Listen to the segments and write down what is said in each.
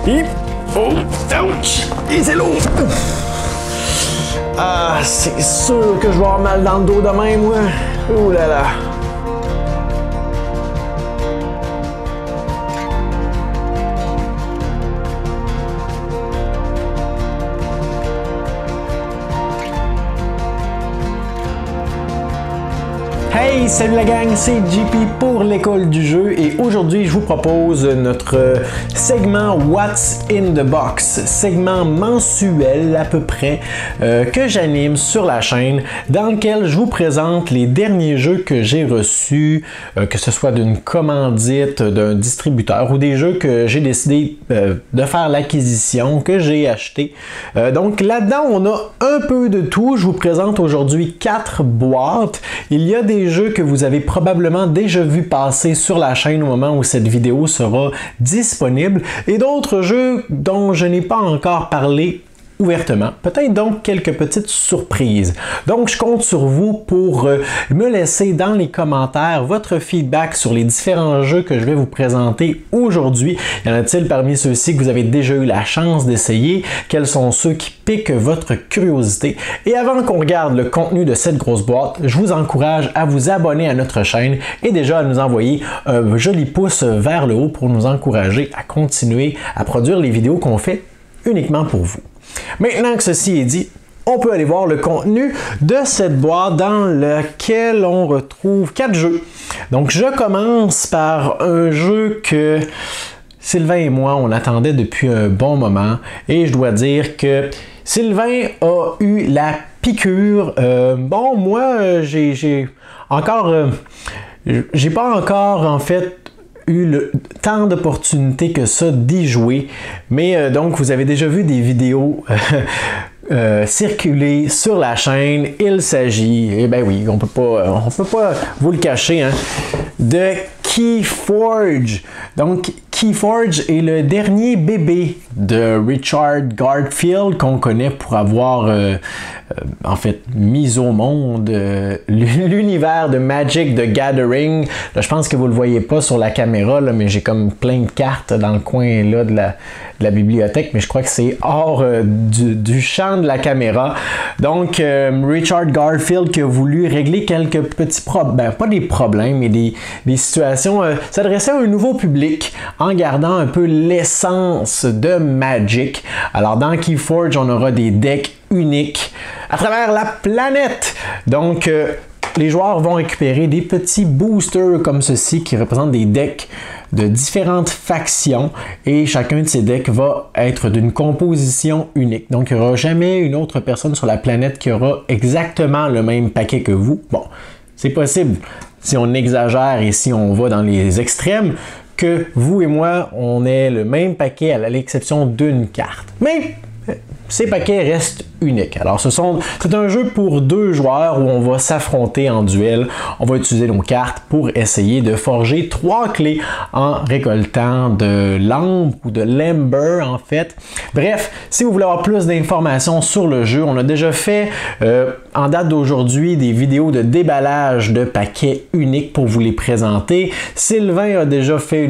Et... Oh! Ouch! Et c'est lourd! Ah, c'est sûr que je vais avoir mal dans le dos demain, moi. Ouh là là! Hey, salut la gang, c'est JP pour l'école du jeu et aujourd'hui je vous propose notre segment What's in the Box, segment mensuel à peu près que j'anime sur la chaîne dans lequel je vous présente les derniers jeux que j'ai reçus, que ce soit d'une commandite, d'un distributeur ou des jeux que j'ai décidé de faire l'acquisition, que j'ai acheté. Donc là-dedans on a un peu de tout, je vous présente aujourd'hui 4 boîtes. Il y a des jeux que vous avez probablement déjà vu passer sur la chaîne au moment où cette vidéo sera disponible et d'autres jeux dont je n'ai pas encore parlé ouvertement. Peut-être donc quelques petites surprises. Donc je compte sur vous pour me laisser dans les commentaires votre feedback sur les différents jeux que je vais vous présenter aujourd'hui. Y en a-t-il parmi ceux-ci que vous avez déjà eu la chance d'essayer? Quels sont ceux qui piquent votre curiosité? Et avant qu'on regarde le contenu de cette grosse boîte, je vous encourage à vous abonner à notre chaîne et déjà à nous envoyer un joli pouce vers le haut pour nous encourager à continuer à produire les vidéos qu'on fait uniquement pour vous. Maintenant que ceci est dit, on peut aller voir le contenu de cette boîte dans laquelle on retrouve 4 jeux. Donc je commence par un jeu que Sylvain et moi on attendait depuis un bon moment et je dois dire que Sylvain a eu la piqûre. Bon, moi j'ai pas encore en fait eu le tant d'opportunités que ça d'y jouer, mais donc vous avez déjà vu des vidéos circuler sur la chaîne. Il s'agit, eh ben oui, on peut pas vous le cacher, hein, de Keyforge. Donc Keyforge est le dernier bébé de Richard Garfield qu'on connaît pour avoir en fait mis au monde l'univers de Magic the Gathering. Là, je pense que vous le voyez pas sur la caméra, là, mais j'ai comme plein de cartes dans le coin là de la bibliothèque, mais je crois que c'est hors du champ de la caméra. Donc Richard Garfield qui a voulu régler quelques petits problèmes, pas des problèmes, mais des situations, s'adresser à un nouveau public en gardant un peu l'essence de Magic. Alors dans Keyforge, on aura des decks uniques à travers la planète. Donc les joueurs vont récupérer des petits boosters comme ceci qui représentent des decks de différentes factions et chacun de ces decks va être d'une composition unique. Donc il n'y aura jamais une autre personne sur la planète qui aura exactement le même paquet que vous. Bon, c'est possible si on exagère et si on va dans les extrêmes que vous et moi on ait le même paquet à l'exception d'une carte. Mais ces paquets restent uniques. Alors c'est un jeu pour 2 joueurs où on va s'affronter en duel. On va utiliser nos cartes pour essayer de forger 3 clés en récoltant de l'ambre ou de l'ember en fait. Bref, si vous voulez avoir plus d'informations sur le jeu, on a déjà fait en date d'aujourd'hui des vidéos de déballage de paquets uniques pour vous les présenter. Sylvain a déjà fait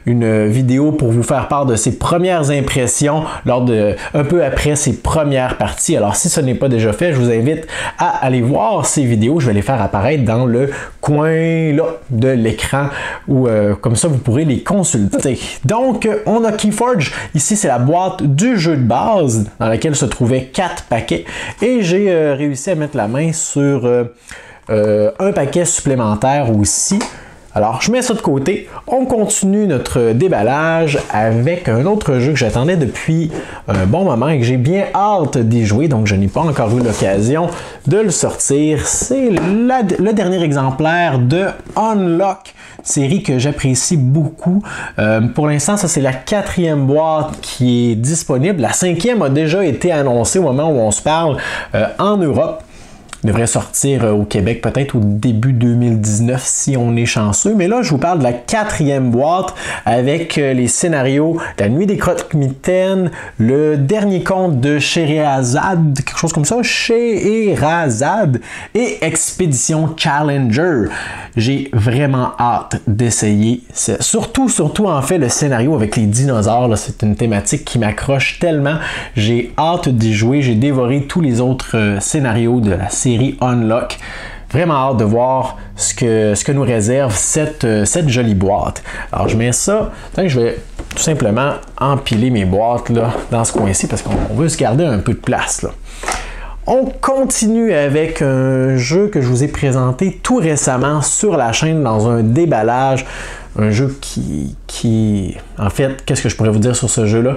une vidéo pour vous faire part de ses premières impressions un peu après ses premières parties. Alors si ce n'est pas déjà fait, je vous invite à aller voir ces vidéos. Je vais les faire apparaître dans le coin là de l'écran où comme ça vous pourrez les consulter. Donc on a Keyforge. Ici c'est la boîte du jeu de base dans laquelle se trouvaient 4 paquets et j'ai réussi à mettre la main sur un paquet supplémentaire aussi. Alors, je mets ça de côté. On continue notre déballage avec un autre jeu que j'attendais depuis un bon moment et que j'ai bien hâte d'y jouer. Donc, je n'ai pas encore eu l'occasion de le sortir. C'est le dernier exemplaire de Unlock, série que j'apprécie beaucoup. Pour l'instant, ça c'est la 4e boîte qui est disponible. La 5e a déjà été annoncée au moment où on se parle en Europe. devrait sortir au Québec peut-être au début 2019 si on est chanceux. Mais là, je vous parle de la 4e boîte avec les scénarios La Nuit des Croque-Mitaines, Le Dernier Conte de Scheherazade, quelque chose comme ça, Scheherazade et Expédition Challenger. J'ai vraiment hâte d'essayer. Surtout en fait, le scénario avec les dinosaures, c'est une thématique qui m'accroche tellement. J'ai hâte d'y jouer. J'ai dévoré tous les autres scénarios de la série Unlock. Vraiment hâte de voir ce que nous réserve cette jolie boîte. Alors, je mets ça. Je vais tout simplement empiler mes boîtes là, dans ce coin-ci parce qu'on veut se garder un peu de place, là. On continue avec un jeu que je vous ai présenté tout récemment sur la chaîne dans un déballage. Un jeu qui en fait, qu'est-ce que je pourrais vous dire sur ce jeu-là?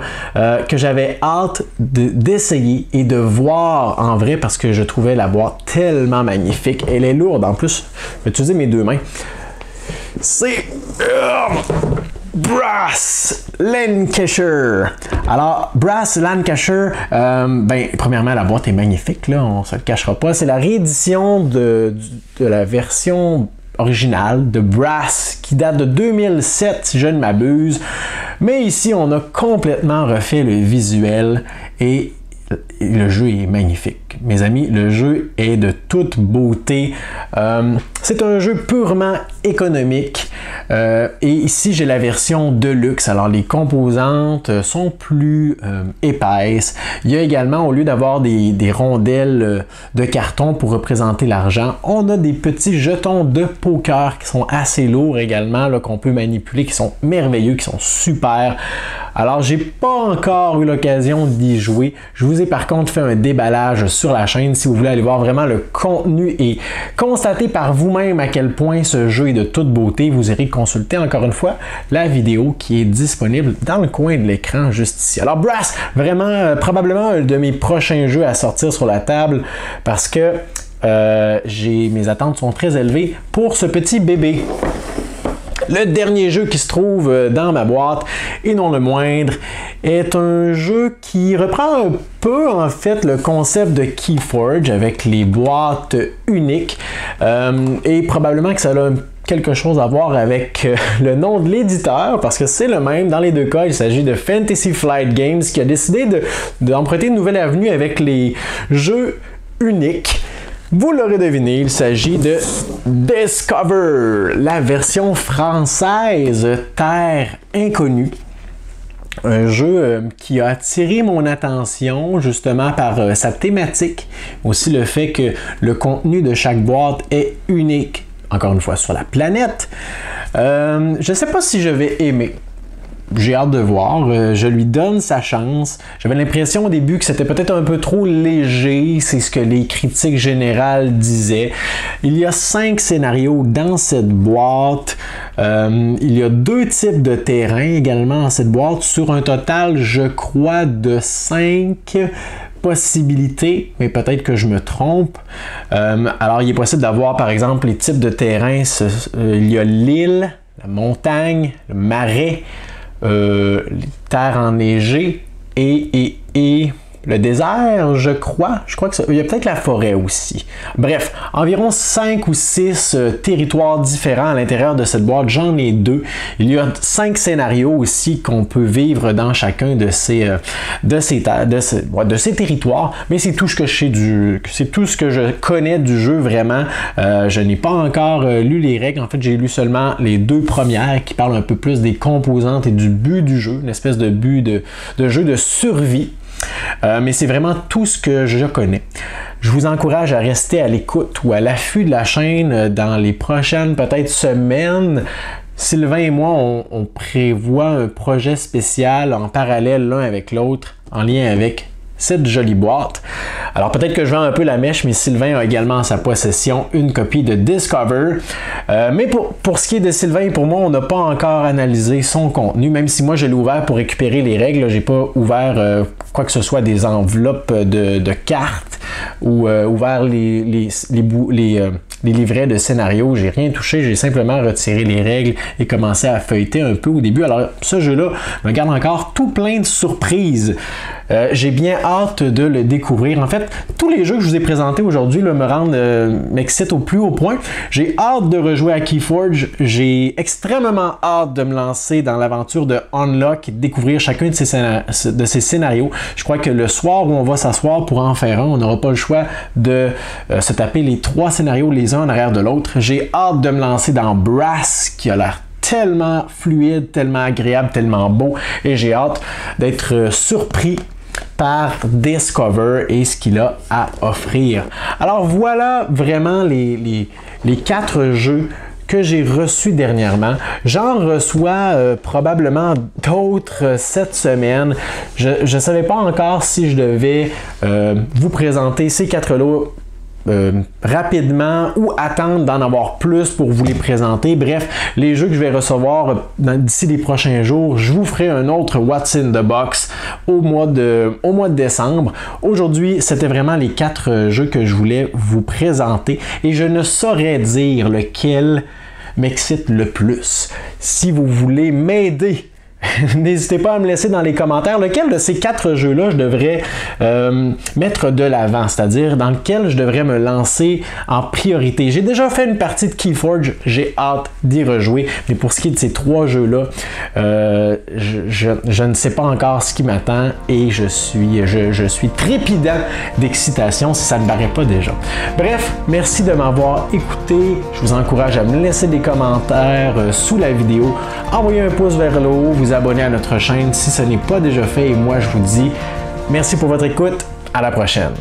Que j'avais hâte d'essayer et de voir en vrai parce que je trouvais la boîte tellement magnifique. Elle est lourde. En plus, je vais utiliser mes deux mains. C'est Brass Lancashire. Alors, Brass Lancashire, premièrement, la boîte est magnifique, là, on ne se le cachera pas. C'est la réédition de la version originale de Brass qui date de 2007, si je ne m'abuse. Mais ici, on a complètement refait le visuel et le jeu est magnifique. Mes amis, le jeu est de toute beauté. C'est un jeu purement économique. Et ici, j'ai la version Deluxe. Alors, les composantes sont plus épaisses. Il y a également, au lieu d'avoir des rondelles de carton pour représenter l'argent, on a des petits jetons de poker qui sont assez lourds également, qu'on peut manipuler, qui sont merveilleux, qui sont super. Alors, j'ai pas encore eu l'occasion d'y jouer. Je vous ai par contre fait un déballage sur la chaîne si vous voulez aller voir vraiment le contenu et constater par vous-même à quel point ce jeu est de toute beauté. Vous irez consulter encore une fois la vidéo qui est disponible dans le coin de l'écran juste ici. Alors Brass, vraiment probablement un de mes prochains jeux à sortir sur la table parce que mes attentes sont très élevées pour ce petit bébé. Le dernier jeu qui se trouve dans ma boîte, et non le moindre, est un jeu qui reprend un peu en fait le concept de Keyforge avec les boîtes uniques et probablement que ça a quelque chose à voir avec le nom de l'éditeur parce que c'est le même dans les deux cas. Il s'agit de Fantasy Flight Games qui a décidé d'emprunter une nouvelle avenue avec les jeux uniques. Vous l'aurez deviné, il s'agit de Discover, la version française Terre Inconnue. Un jeu qui a attiré mon attention justement par sa thématique, aussi le fait que le contenu de chaque boîte est unique, encore une fois sur la planète. Je ne sais pas si je vais aimer. J'ai hâte de voir, je lui donne sa chance. J'avais l'impression au début que c'était peut-être un peu trop léger, c'est ce que les critiques générales disaient. Il y a 5 scénarios dans cette boîte. Il y a 2 types de terrains également dans cette boîte, sur un total, je crois, de 5 possibilités, mais peut-être que je me trompe. Alors, il est possible d'avoir, par exemple, les types de terrains. Il y a l'île, la montagne, le marais, les terres enneigées et le désert, je crois que il y a peut-être la forêt aussi. Bref, environ 5 ou 6 territoires différents à l'intérieur de cette boîte. J'en ai 2. Il y a 5 scénarios aussi qu'on peut vivre dans chacun de ces territoires. Mais c'est tout ce que c'est tout ce que je connais du jeu vraiment. Je n'ai pas encore lu les règles. En fait, j'ai lu seulement les 2 premières qui parlent un peu plus des composantes et du but du jeu, une espèce de but de jeu de survie. Mais c'est vraiment tout ce que je connais. Je vous encourage à rester à l'écoute ou à l'affût de la chaîne dans les prochaines peut-être semaines. Sylvain et moi, on prévoit un projet spécial en parallèle l'un avec l'autre en lien avec cette jolie boîte. Alors peut-être que je vends un peu la mèche, mais Sylvain a également en sa possession une copie de Discover. Mais pour ce qui est de Sylvain et pour moi, on n'a pas encore analysé son contenu, même si moi je l'ai ouvert pour récupérer les règles. J'ai pas ouvert quoi que ce soit des enveloppes de cartes ou ouvert les les livrets de scénario. J'ai rien touché, j'ai simplement retiré les règles et commencé à feuilleter un peu au début. Alors, ce jeu-là me garde encore tout plein de surprises. J'ai bien hâte de le découvrir. En fait, tous les jeux que je vous ai présentés aujourd'hui m'excitent au plus haut point. J'ai hâte de rejouer à Keyforge. J'ai extrêmement hâte de me lancer dans l'aventure de Unlock et de découvrir chacun de ces scénarios. Je crois que le soir où on va s'asseoir pour en faire un, on n'aura pas le choix de se taper les 3 scénarios les uns en arrière de l'autre. J'ai hâte de me lancer dans Brass, qui a l'air tellement fluide, tellement agréable, tellement beau, et j'ai hâte d'être surpris par Discover et ce qu'il a à offrir. Alors voilà vraiment les 4 jeux que j'ai reçus dernièrement. J'en reçois probablement d'autres cette semaine. Je ne savais pas encore si je devais vous présenter ces 4-là rapidement ou attendre d'en avoir plus pour vous les présenter. Bref, les jeux que je vais recevoir d'ici les prochains jours, je vous ferai un autre What's in the Box au mois de décembre. Aujourd'hui, c'était vraiment les 4 jeux que je voulais vous présenter et je ne saurais dire lequel m'excite le plus. Si vous voulez m'aider, n'hésitez pas à me laisser dans les commentaires lequel de ces 4 jeux-là je devrais mettre de l'avant, c'est-à-dire dans lequel je devrais me lancer en priorité. J'ai déjà fait une partie de Keyforge, j'ai hâte d'y rejouer, mais pour ce qui est de ces 3 jeux-là, je ne sais pas encore ce qui m'attend et je suis trépidant d'excitation si ça ne paraît pas déjà. Bref, merci de m'avoir écouté. Je vous encourage à me laisser des commentaires sous la vidéo, envoyer un pouce vers le haut, vous abonner à notre chaîne si ce n'est pas déjà fait et moi je vous dis merci pour votre écoute, à la prochaine.